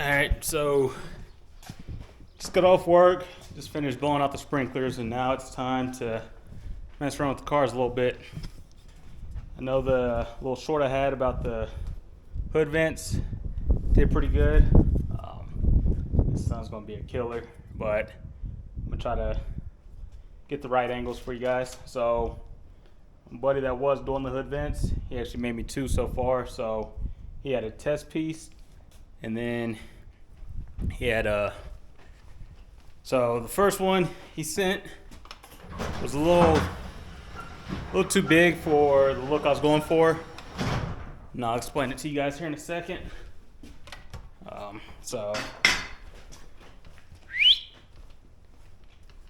Alright, so just got off work, just finished blowing out the sprinklers, and now it's time to mess around with the cars a little bit. I know the little short I had about the hood vents did pretty good. This sun's going to be a killer, but I'm going to try to get the right angles for you guys. So my buddy that was doing the hood vents, he actually made me two so far. So he had a test piece, and then he had so the first one he sent was a little too big for the look I was going for. And I'll explain it to you guys here in a second. So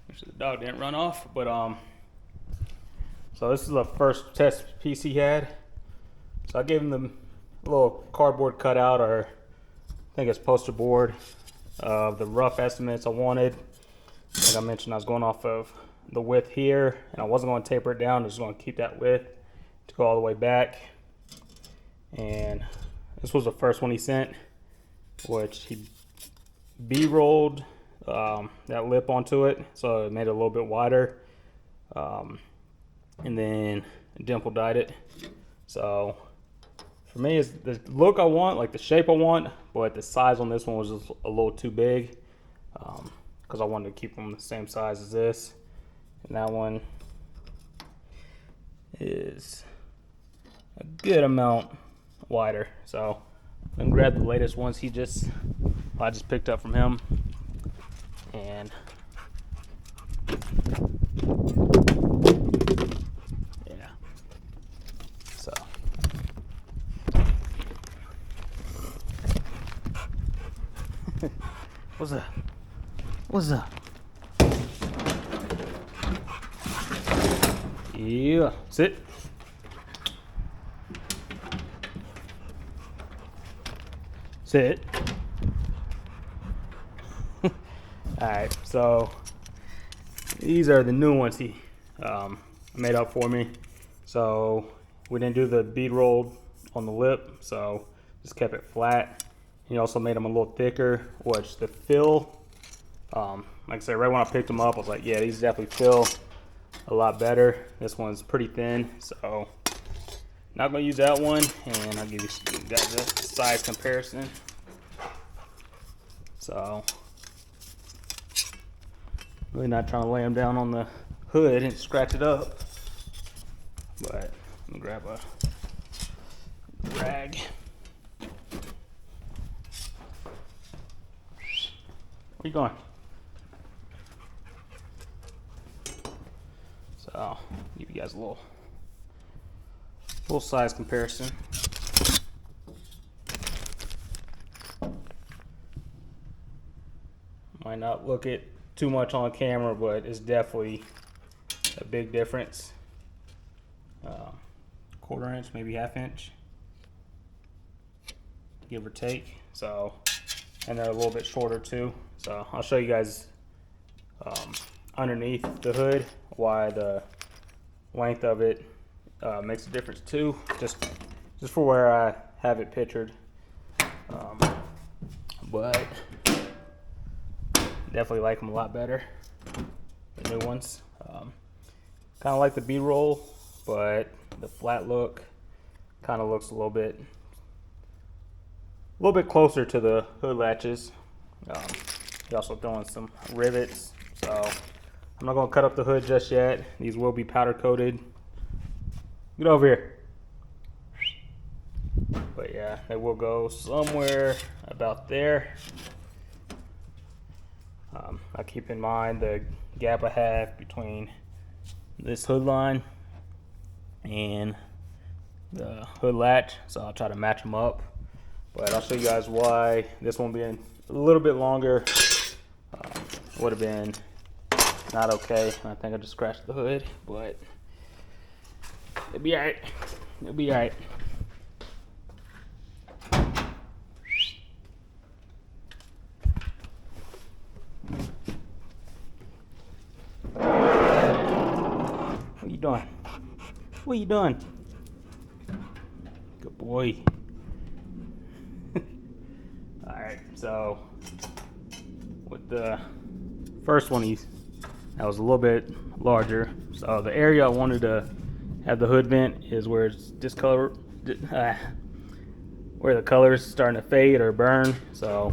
make sure the dog didn't run off, but so this is the first test piece he had. So I gave him the little cardboard cutout, or I think it's poster board, of the rough estimates I wanted. Like I mentioned, I was going off of the width here, and I wasn't going to taper it down. I was just going to keep that width to go all the way back. And this was the first one he sent, which he B-rolled that lip onto it, so it made it a little bit wider, and then dimple dyed it. So for me, it's the look I want, like the shape I want, but the size on this one was just a little too big, because I wanted to keep them the same size as this. And that one is a good amount wider. So I'm gonna grab the latest ones I just picked up from him, and yeah. So what's up? What's up? Yeah, sit. Sit. Alright, so these are the new ones he made up for me. So we didn't do the bead roll on the lip, so just kept it flat. He also made them a little thicker, which the fill, like I said, right when I picked them up, I was like, yeah, these definitely fill a lot better. This one's pretty thin, so not gonna use that one, and I'll give you guys a size comparison. So really not trying to lay them down on the hood and scratch it up, but I'm gonna grab a rag. Where you going? So I'll give you guys a little size comparison. Might not look it too much on camera, but it's definitely a big difference. Quarter inch, maybe half inch, give or take. So, and they're a little bit shorter too. So I'll show you guys underneath the hood why the length of it makes a difference too, just for where I have it pictured. But definitely like them a lot better, the new ones. Kind of like the B-roll, but the flat look kind of looks a little bit closer to the hood latches. He also throwing some rivets, so I'm not gonna cut up the hood just yet. These will be powder coated. Get over here. But yeah, they will go somewhere about there. I keep in mind the gap I have between this hood line and the hood latch, so I'll try to match them up. But I'll show you guys why this one being a little bit longer would have been not okay. I think I just scratched the hood, but it'll be alright. It'll be alright. What you doing? What you doing? Good boy. Alright. Alright, so with the first one, that was a little bit larger. So the area I wanted to have the hood vent is where it's discolored, where the color's starting to fade or burn. So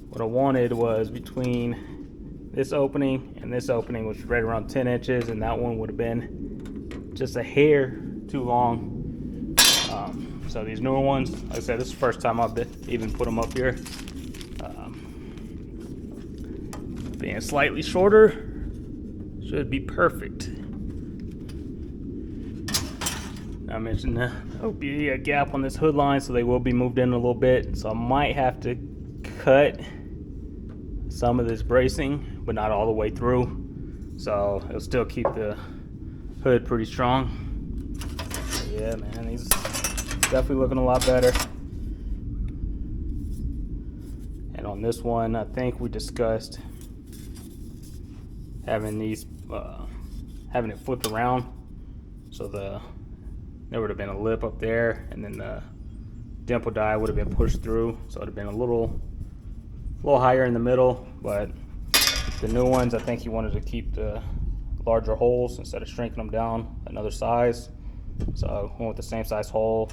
what I wanted was between this opening and this opening, which is right around 10 inches, and that one would have been just a hair too long. So these newer ones, like I said, this is the first time I've even put them up here. Being slightly shorter should be perfect. I mentioned there'll be a gap on this hood line, so they will be moved in a little bit. So I might have to cut some of this bracing, but not all the way through. So it'll still keep the hood pretty strong. But yeah, man, these definitely looking a lot better. And on this one, I think we discussed having these, having it flipped around, so there would have been a lip up there, and then the dimple die would have been pushed through, so it would have been a little higher in the middle. But the new ones, I think he wanted to keep the larger holes instead of shrinking them down another size. So I went with the same size hole,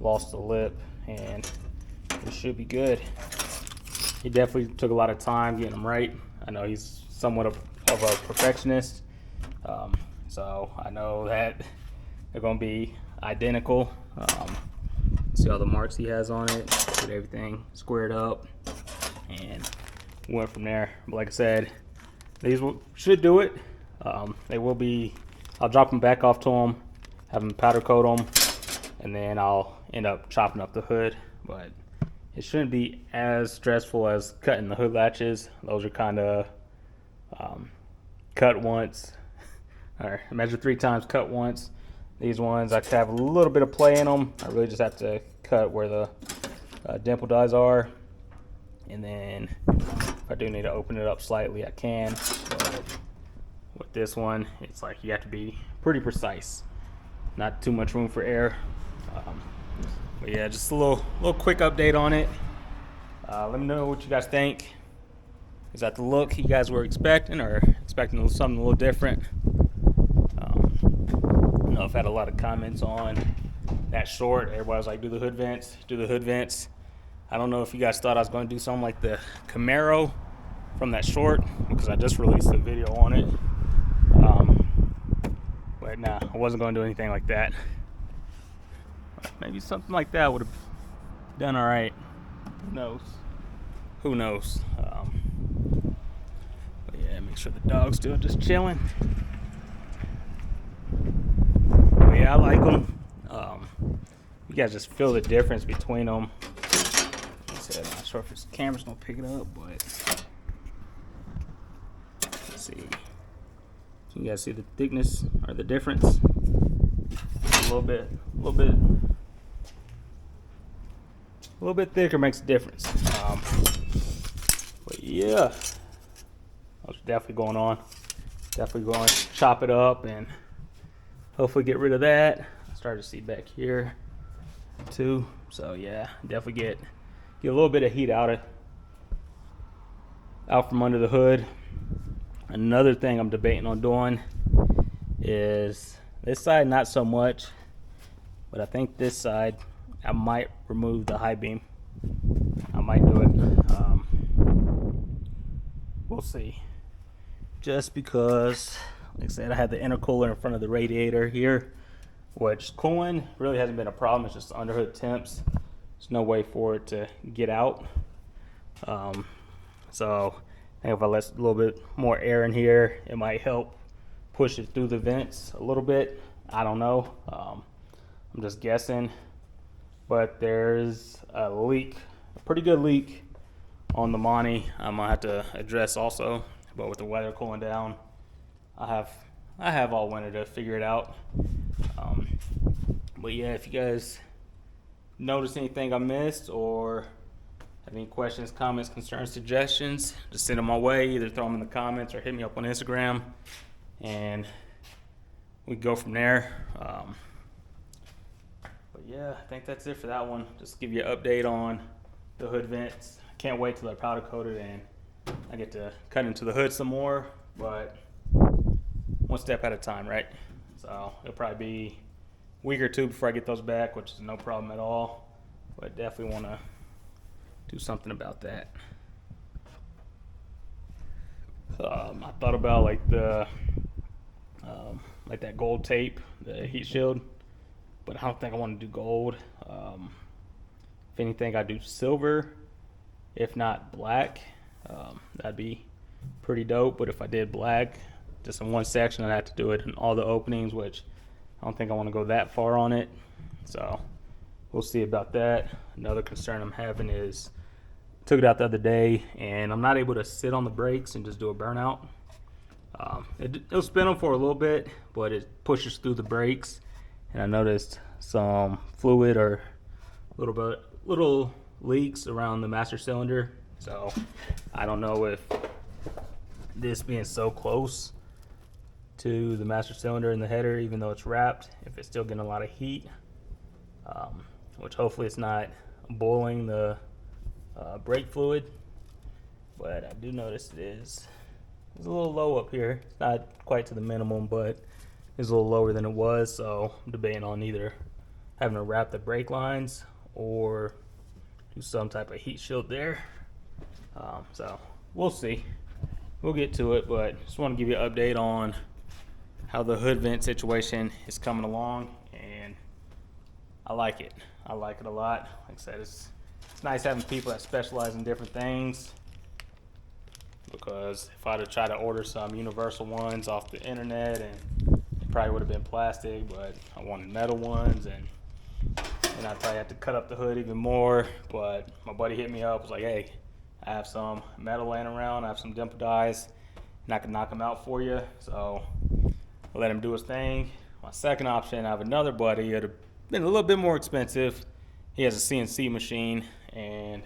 lost the lip, and it should be good. He definitely took a lot of time getting them right. I know he's somewhat of a perfectionist, so I know that they're going to be identical. See all the marks he has on it, get everything squared up, and went from there. But like I said, these should do it. They will be, I'll drop them back off to them, have them powder coat them, and then I'll end up chopping up the hood. But it shouldn't be as stressful as cutting the hood latches. Those are kind of cut once, or measure 3 times, cut once. These ones, I could have a little bit of play in them. I really just have to cut where the dimple dies are. And then if I do need to open it up slightly, I can. But with this one, it's like you have to be pretty precise. Not too much room for error. But yeah, just a little quick update on it. Let me know what you guys think. Is that the look you guys were expecting, or expecting something a little different? I know I've had a lot of comments on that short. Everybody was like, do the hood vents, do the hood vents. I don't know if you guys thought I was going to do something like the Camaro from that short, because I just released a video on it. But nah, I wasn't going to do anything like that. Maybe something like that would have done all right. Who knows? Who knows? But yeah, make sure the dog's still just chilling. But yeah, I like them. You guys just feel the difference between them. Like I said, I'm not sure if this camera's gonna pick it up, but let's see. Can you guys see the thickness or the difference? A little bit thicker makes a difference. But yeah, that's definitely going on. Definitely going to chop it up and hopefully get rid of that. I started to see back here too. So yeah, definitely get a little bit of heat out from under the hood. Another thing I'm debating on doing is this side, not so much, but I think this side I might remove the high beam. I might do it. We'll see. Just because, like I said, I had the intercooler in front of the radiator here, which cooling really hasn't been a problem. It's just underhood temps. There's no way for it to get out. So I think if I let a little bit more air in here, it might help push it through the vents a little bit. I don't know. I'm just guessing. But there's a leak, a pretty good leak on the Monty. I'm gonna have to address also. But with the weather cooling down, I have all winter to figure it out. But yeah, if you guys notice anything I missed or have any questions, comments, concerns, suggestions, just send them my way. Either throw them in the comments or hit me up on Instagram, and we go from there. But yeah, I think that's it for that one. Just give you an update on the hood vents. Can't wait till they're powder coated and I get to cut into the hood some more, but one step at a time, right? So it'll probably be a week or two before I get those back, which is no problem at all, but definitely want to do something about that. I thought about like that gold tape, the heat shield, but I don't think I want to do gold. If anything, I do silver, if not black. That'd be pretty dope. But if I did black, just in one section, I'd have to do it in all the openings, which I don't think I want to go that far on it. So we'll see about that. Another concern I'm having is took it out the other day and I'm not able to sit on the brakes and just do a burnout. It'll spin them for a little bit, but it pushes through the brakes, and I noticed some fluid or little leaks around the master cylinder. So I don't know if this being so close to the master cylinder and the header, even though it's wrapped, if it's still getting a lot of heat, which hopefully it's not boiling the brake fluid, but I do notice it's a little low up here. It's not quite to the minimum, but it's a little lower than it was, so I'm debating on either having to wrap the brake lines or do some type of heat shield there. So we'll see. We'll get to it, but just want to give you an update on how the hood vent situation is coming along, and I like it. I like it a lot. Like I said, it's nice having people that specialize in different things, because if I'd have tried to order some universal ones off the internet, and it probably would have been plastic, but I wanted metal ones, and I'd probably have to cut up the hood even more. But my buddy hit me up, was like, hey, I have some metal laying around, I have some dimple dies, and I can knock them out for you. So I let him do his thing. My second option, I have another buddy. It'd have been a little bit more expensive. He has a CNC machine, and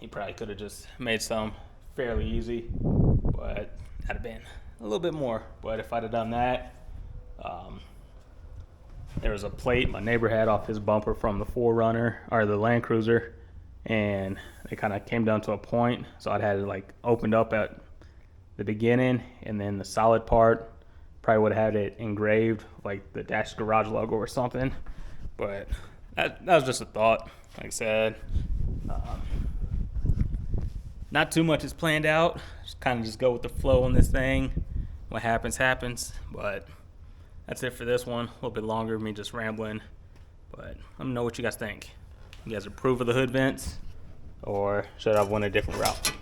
he probably could have just made some fairly easy, but that'd have been a little bit more. But if I'd have done that, there was a plate my neighbor had off his bumper from the 4Runner or the Land Cruiser, and it kind of came down to a point, so I'd had it like opened up at the beginning, and then the solid part probably would have had it engraved like the Dash Garage logo or something. But that was just a thought. Like I said, not too much is planned out. Just kind of just go with the flow on this thing. What happens, happens. But that's it for this one. A little bit longer, me just rambling. But let me know what you guys think. You guys approve of the hood vents, or should I have went a different route?